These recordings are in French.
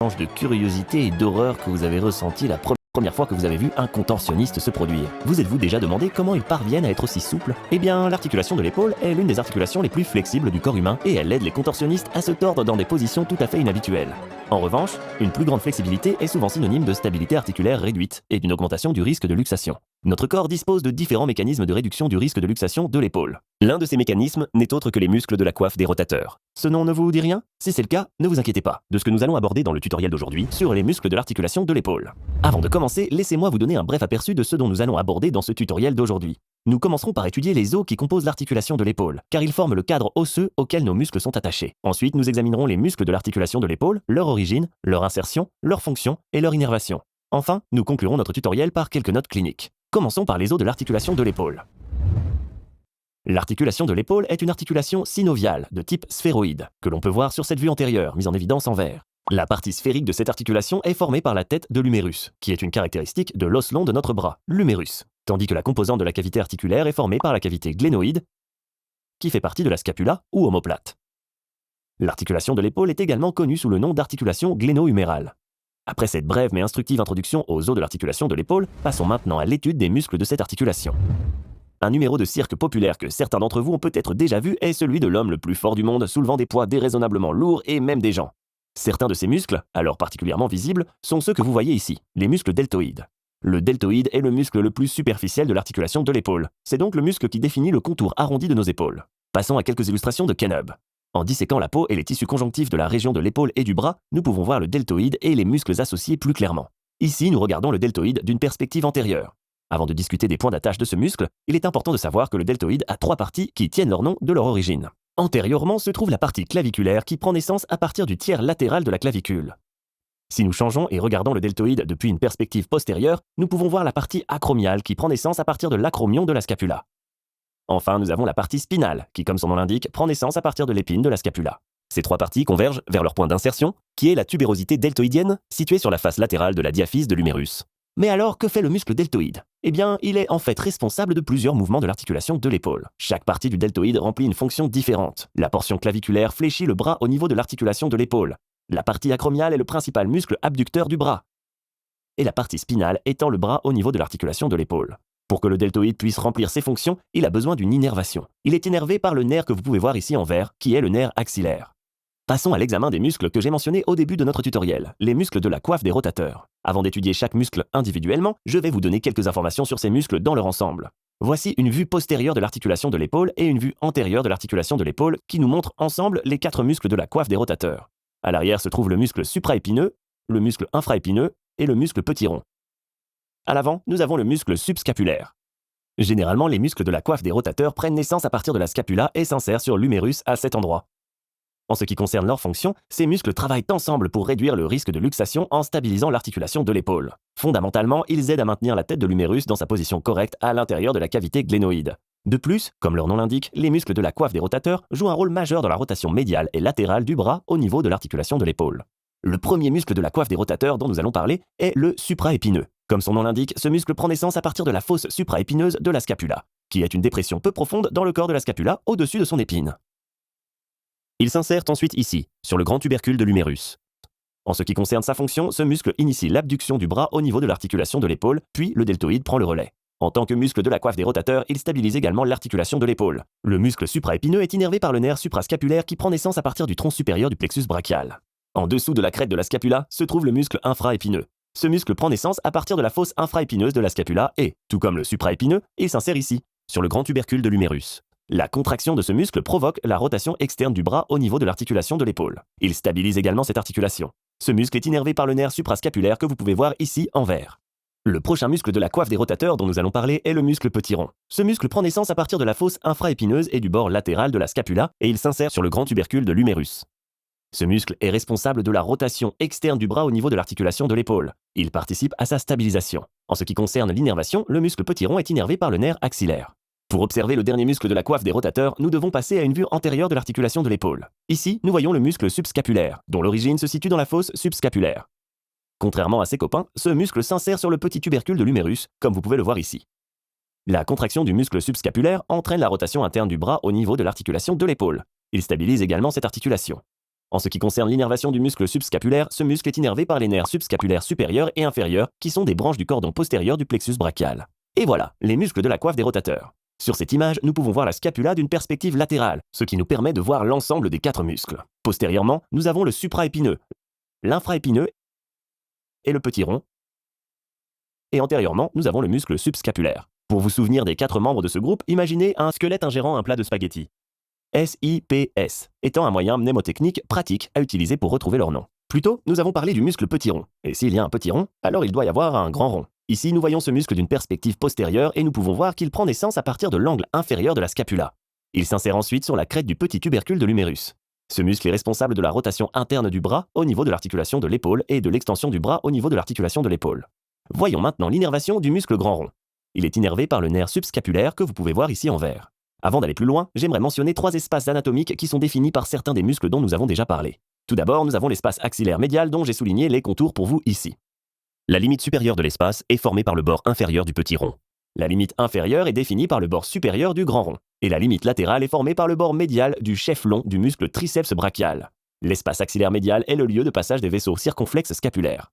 de curiosité et d'horreur que vous avez ressenti la première fois que vous avez vu un contorsionniste se produire. Vous êtes-vous déjà demandé comment ils parviennent à être aussi souples? Eh bien, l'articulation de l'épaule est l'une des articulations les plus flexibles du corps humain et elle aide les contorsionnistes à se tordre dans des positions tout à fait inhabituelles. En revanche, une plus grande flexibilité est souvent synonyme de stabilité articulaire réduite et d'une augmentation du risque de luxation. Notre corps dispose de différents mécanismes de réduction du risque de luxation de l'épaule. L'un de ces mécanismes n'est autre que les muscles de la coiffe des rotateurs. Ce nom ne vous dit rien? Si c'est le cas, ne vous inquiétez pas de ce que nous allons aborder dans le tutoriel d'aujourd'hui sur les muscles de l'articulation de l'épaule. Avant de commencer, laissez-moi vous donner un bref aperçu de ce dont nous allons aborder dans ce tutoriel d'aujourd'hui. Nous commencerons par étudier les os qui composent l'articulation de l'épaule, car ils forment le cadre osseux auquel nos muscles sont attachés. Ensuite, nous examinerons les muscles de l'articulation de l'épaule, leur origine, leur insertion, leur fonction et leur innervation. Enfin, nous conclurons notre tutoriel par quelques notes cliniques. Commençons par les os de l'articulation de l'épaule. L'articulation de l'épaule est une articulation synoviale de type sphéroïde, que l'on peut voir sur cette vue antérieure, mise en évidence en vert. La partie sphérique de cette articulation est formée par la tête de l'humérus, qui est une caractéristique de l'os long de notre bras, l'humérus, tandis que la composante de la cavité articulaire est formée par la cavité glénoïde, qui fait partie de la scapula ou omoplate. L'articulation de l'épaule est également connue sous le nom d'articulation gléno-humérale. Après cette brève mais instructive introduction aux os de l'articulation de l'épaule, passons maintenant à l'étude des muscles de cette articulation. Un numéro de cirque populaire que certains d'entre vous ont peut-être déjà vu est celui de l'homme le plus fort du monde soulevant des poids déraisonnablement lourds et même des gens. Certains de ces muscles, alors particulièrement visibles, sont ceux que vous voyez ici, les muscles deltoïdes. Le deltoïde est le muscle le plus superficiel de l'articulation de l'épaule. C'est donc le muscle qui définit le contour arrondi de nos épaules. Passons à quelques illustrations de Ken-Hub. En disséquant la peau et les tissus conjonctifs de la région de l'épaule et du bras, nous pouvons voir le deltoïde et les muscles associés plus clairement. Ici, nous regardons le deltoïde d'une perspective antérieure. Avant de discuter des points d'attache de ce muscle, il est important de savoir que le deltoïde a trois parties qui tiennent leur nom de leur origine. Antérieurement se trouve la partie claviculaire qui prend naissance à partir du tiers latéral de la clavicule. Si nous changeons et regardons le deltoïde depuis une perspective postérieure, nous pouvons voir la partie acromiale qui prend naissance à partir de l'acromion de la scapula. Enfin, nous avons la partie spinale, qui, comme son nom l'indique, prend naissance à partir de l'épine de la scapula. Ces trois parties convergent vers leur point d'insertion, qui est la tubérosité deltoïdienne, située sur la face latérale de la diaphyse de l'humérus. Mais alors, que fait le muscle deltoïde? Eh bien, il est en fait responsable de plusieurs mouvements de l'articulation de l'épaule. Chaque partie du deltoïde remplit une fonction différente. La portion claviculaire fléchit le bras au niveau de l'articulation de l'épaule. La partie acromiale est le principal muscle abducteur du bras. Et la partie spinale étend le bras au niveau de l'articulation de l'épaule. Pour que le deltoïde puisse remplir ses fonctions, il a besoin d'une innervation. Il est innervé par le nerf que vous pouvez voir ici en vert, qui est le nerf axillaire. Passons à l'examen des muscles que j'ai mentionnés au début de notre tutoriel, les muscles de la coiffe des rotateurs. Avant d'étudier chaque muscle individuellement, je vais vous donner quelques informations sur ces muscles dans leur ensemble. Voici une vue postérieure de l'articulation de l'épaule et une vue antérieure de l'articulation de l'épaule qui nous montrent ensemble les quatre muscles de la coiffe des rotateurs. À l'arrière se trouve le muscle supraépineux, le muscle infraépineux et le muscle petit rond. À l'avant, nous avons le muscle subscapulaire. Généralement, les muscles de la coiffe des rotateurs prennent naissance à partir de la scapula et s'insèrent sur l'humérus à cet endroit. En ce qui concerne leur fonction, ces muscles travaillent ensemble pour réduire le risque de luxation en stabilisant l'articulation de l'épaule. Fondamentalement, ils aident à maintenir la tête de l'humérus dans sa position correcte à l'intérieur de la cavité glénoïde. De plus, comme leur nom l'indique, les muscles de la coiffe des rotateurs jouent un rôle majeur dans la rotation médiale et latérale du bras au niveau de l'articulation de l'épaule. Le premier muscle de la coiffe des rotateurs dont nous allons parler est le supraépineux. Comme son nom l'indique, ce muscle prend naissance à partir de la fosse supraépineuse de la scapula, qui est une dépression peu profonde dans le corps de la scapula au-dessus de son épine. Il s'insère ensuite ici, sur le grand tubercule de l'humérus. En ce qui concerne sa fonction, ce muscle initie l'abduction du bras au niveau de l'articulation de l'épaule, puis le deltoïde prend le relais. En tant que muscle de la coiffe des rotateurs, il stabilise également l'articulation de l'épaule. Le muscle supraépineux est innervé par le nerf suprascapulaire qui prend naissance à partir du tronc supérieur du plexus brachial. En dessous de la crête de la scapula se trouve le muscle infraépineux. Ce muscle prend naissance à partir de la fosse infraépineuse de la scapula et, tout comme le supraépineux, il s'insère ici, sur le grand tubercule de l'humérus. La contraction de ce muscle provoque la rotation externe du bras au niveau de l'articulation de l'épaule. Il stabilise également cette articulation. Ce muscle est innervé par le nerf suprascapulaire que vous pouvez voir ici en vert. Le prochain muscle de la coiffe des rotateurs dont nous allons parler est le muscle petit rond. Ce muscle prend naissance à partir de la fosse infraépineuse et du bord latéral de la scapula et il s'insère sur le grand tubercule de l'humérus. Ce muscle est responsable de la rotation externe du bras au niveau de l'articulation de l'épaule. Il participe à sa stabilisation. En ce qui concerne l'innervation, le muscle petit rond est innervé par le nerf axillaire. Pour observer le dernier muscle de la coiffe des rotateurs, nous devons passer à une vue antérieure de l'articulation de l'épaule. Ici, nous voyons le muscle subscapulaire, dont l'origine se situe dans la fosse subscapulaire. Contrairement à ses copains, ce muscle s'insère sur le petit tubercule de l'humérus, comme vous pouvez le voir ici. La contraction du muscle subscapulaire entraîne la rotation interne du bras au niveau de l'articulation de l'épaule. Il stabilise également cette articulation. En ce qui concerne l'innervation du muscle subscapulaire, ce muscle est innervé par les nerfs subscapulaires supérieurs et inférieurs, qui sont des branches du cordon postérieur du plexus brachial. Et voilà, les muscles de la coiffe des rotateurs. Sur cette image, nous pouvons voir la scapula d'une perspective latérale, ce qui nous permet de voir l'ensemble des 4 muscles. Postérieurement, nous avons le supraépineux, l'infraépineux et le petit rond. Et antérieurement, nous avons le muscle subscapulaire. Pour vous souvenir des 4 membres de ce groupe, imaginez un squelette ingérant un plat de spaghettis. SIPS, étant un moyen mnémotechnique pratique à utiliser pour retrouver leur nom. Plus tôt, nous avons parlé du muscle petit rond. Et s'il y a un petit rond, alors il doit y avoir un grand rond. Ici, nous voyons ce muscle d'une perspective postérieure et nous pouvons voir qu'il prend naissance à partir de l'angle inférieur de la scapula. Il s'insère ensuite sur la crête du petit tubercule de l'humérus. Ce muscle est responsable de la rotation interne du bras au niveau de l'articulation de l'épaule et de l'extension du bras au niveau de l'articulation de l'épaule. Voyons maintenant l'innervation du muscle grand rond. Il est innervé par le nerf subscapulaire que vous pouvez voir ici en vert. Avant d'aller plus loin, j'aimerais mentionner 3 espaces anatomiques qui sont définis par certains des muscles dont nous avons déjà parlé. Tout d'abord, nous avons l'espace axillaire médial dont j'ai souligné les contours pour vous ici. La limite supérieure de l'espace est formée par le bord inférieur du petit rond. La limite inférieure est définie par le bord supérieur du grand rond. Et la limite latérale est formée par le bord médial du chef long du muscle triceps brachial. L'espace axillaire médial est le lieu de passage des vaisseaux circonflexes scapulaires.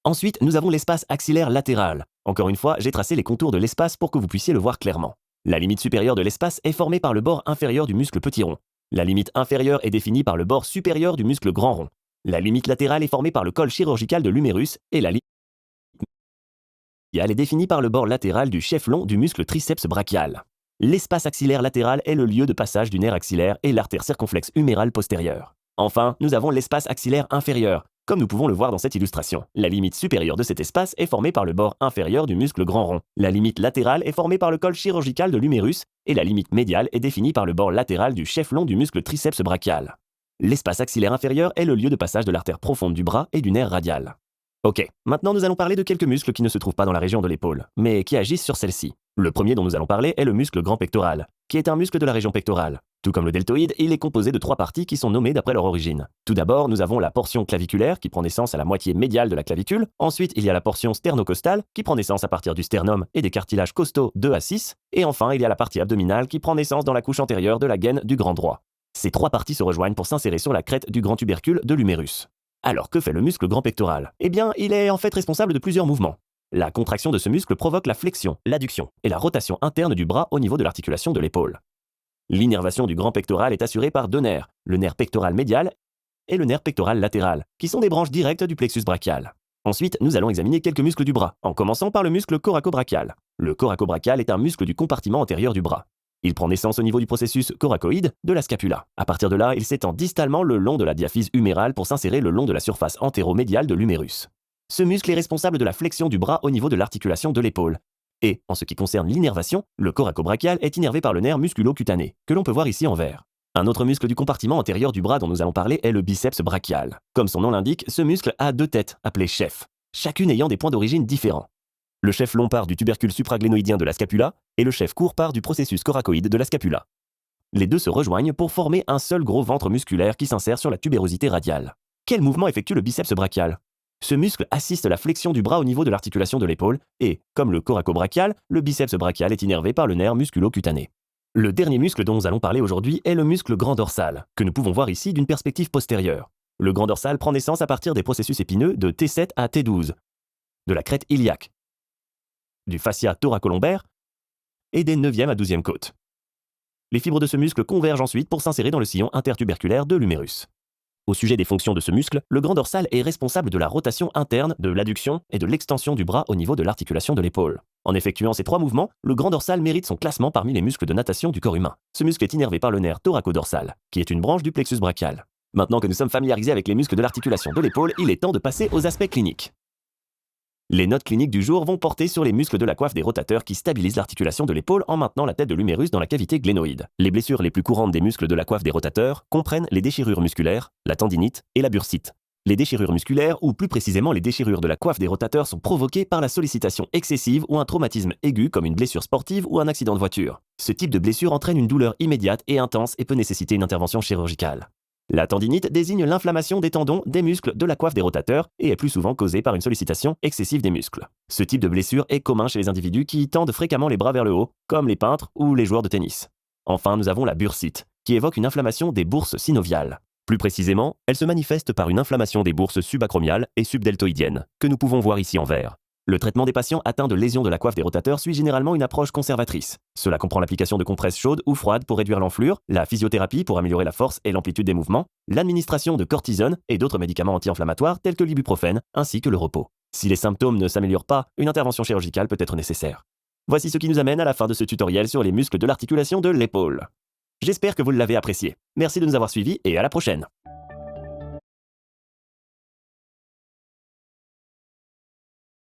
Ensuite, nous avons l'espace axillaire latéral. Encore une fois, j'ai tracé les contours de l'espace pour que vous puissiez le voir clairement. La limite supérieure de l'espace est formée par le bord inférieur du muscle petit rond. La limite inférieure est définie par le bord supérieur du muscle grand rond. La limite latérale est formée par le col chirurgical de l'humérus et la limite médiale est définie par le bord latéral du chef long du muscle triceps brachial. L'espace axillaire latéral est le lieu de passage du nerf axillaire et l'artère circonflexe humérale postérieure. Enfin, nous avons l'espace axillaire inférieur. Comme nous pouvons le voir dans cette illustration, la limite supérieure de cet espace est formée par le bord inférieur du muscle grand rond. La limite latérale est formée par le col chirurgical de l'humérus et la limite médiale est définie par le bord latéral du chef long du muscle triceps brachial. L'espace axillaire inférieur est le lieu de passage de l'artère profonde du bras et du nerf radial. Ok, maintenant nous allons parler de quelques muscles qui ne se trouvent pas dans la région de l'épaule, mais qui agissent sur celle-ci. Le premier dont nous allons parler est le muscle grand pectoral, qui est un muscle de la région pectorale. Tout comme le deltoïde, il est composé de 3 parties qui sont nommées d'après leur origine. Tout d'abord, nous avons la portion claviculaire qui prend naissance à la moitié médiale de la clavicule. Ensuite, il y a la portion sternocostale qui prend naissance à partir du sternum et des cartilages costaux 2 à 6. Et enfin, il y a la partie abdominale qui prend naissance dans la couche antérieure de la gaine du grand droit. Ces 3 parties se rejoignent pour s'insérer sur la crête du grand tubercule de l'humérus. Alors que fait le muscle grand pectoral? Eh bien, il est en fait responsable de plusieurs mouvements. La contraction de ce muscle provoque la flexion, l'adduction et la rotation interne du bras au niveau de l'articulation de l'épaule. L'innervation du grand pectoral est assurée par 2 nerfs, le nerf pectoral médial et le nerf pectoral latéral, qui sont des branches directes du plexus brachial. Ensuite, nous allons examiner quelques muscles du bras, en commençant par le muscle coracobrachial. Le coracobrachial est un muscle du compartiment antérieur du bras. Il prend naissance au niveau du processus coracoïde de la scapula. À partir de là, il s'étend distalement le long de la diaphyse humérale pour s'insérer le long de la surface antéromédiale de l'humérus. Ce muscle est responsable de la flexion du bras au niveau de l'articulation de l'épaule. Et, en ce qui concerne l'innervation, le coracobrachial est innervé par le nerf musculo-cutané, que l'on peut voir ici en vert. Un autre muscle du compartiment antérieur du bras dont nous allons parler est le biceps brachial. Comme son nom l'indique, ce muscle a 2 têtes, appelées chefs, chacune ayant des points d'origine différents. Le chef long part du tubercule supraglénoïdien de la scapula et le chef court part du processus coracoïde de la scapula. Les deux se rejoignent pour former un seul gros ventre musculaire qui s'insère sur la tubérosité radiale. Quel mouvement effectue le biceps brachial? Ce muscle assiste la flexion du bras au niveau de l'articulation de l'épaule et, comme le coracobrachial, le biceps brachial est innervé par le nerf musculo-cutané. Le dernier muscle dont nous allons parler aujourd'hui est le muscle grand dorsal, que nous pouvons voir ici d'une perspective postérieure. Le grand dorsal prend naissance à partir des processus épineux de T7 à T12, de la crête iliaque, du fascia thoracolombaire et des 9e à 12e côtes. Les fibres de ce muscle convergent ensuite pour s'insérer dans le sillon intertuberculaire de l'humérus. Au sujet des fonctions de ce muscle, le grand dorsal est responsable de la rotation interne, de l'adduction et de l'extension du bras au niveau de l'articulation de l'épaule. En effectuant ces 3 mouvements, le grand dorsal mérite son classement parmi les muscles de natation du corps humain. Ce muscle est innervé par le nerf thoracodorsal, qui est une branche du plexus brachial. Maintenant que nous sommes familiarisés avec les muscles de l'articulation de l'épaule, il est temps de passer aux aspects cliniques. Les notes cliniques du jour vont porter sur les muscles de la coiffe des rotateurs qui stabilisent l'articulation de l'épaule en maintenant la tête de l'humérus dans la cavité glénoïde. Les blessures les plus courantes des muscles de la coiffe des rotateurs comprennent les déchirures musculaires, la tendinite et la bursite. Les déchirures musculaires, ou plus précisément les déchirures de la coiffe des rotateurs, sont provoquées par la sollicitation excessive ou un traumatisme aigu comme une blessure sportive ou un accident de voiture. Ce type de blessure entraîne une douleur immédiate et intense et peut nécessiter une intervention chirurgicale. La tendinite désigne l'inflammation des tendons des muscles de la coiffe des rotateurs et est plus souvent causée par une sollicitation excessive des muscles. Ce type de blessure est commun chez les individus qui tendent fréquemment les bras vers le haut, comme les peintres ou les joueurs de tennis. Enfin, nous avons la bursite, qui évoque une inflammation des bourses synoviales. Plus précisément, elle se manifeste par une inflammation des bourses subacromiales et subdeltoïdiennes, que nous pouvons voir ici en vert. Le traitement des patients atteints de lésions de la coiffe des rotateurs suit généralement une approche conservatrice. Cela comprend l'application de compresses chaudes ou froides pour réduire l'enflure, la physiothérapie pour améliorer la force et l'amplitude des mouvements, l'administration de cortisone et d'autres médicaments anti-inflammatoires tels que l'ibuprofène, ainsi que le repos. Si les symptômes ne s'améliorent pas, une intervention chirurgicale peut être nécessaire. Voici ce qui nous amène à la fin de ce tutoriel sur les muscles de l'articulation de l'épaule. J'espère que vous l'avez apprécié. Merci de nous avoir suivis et à la prochaine.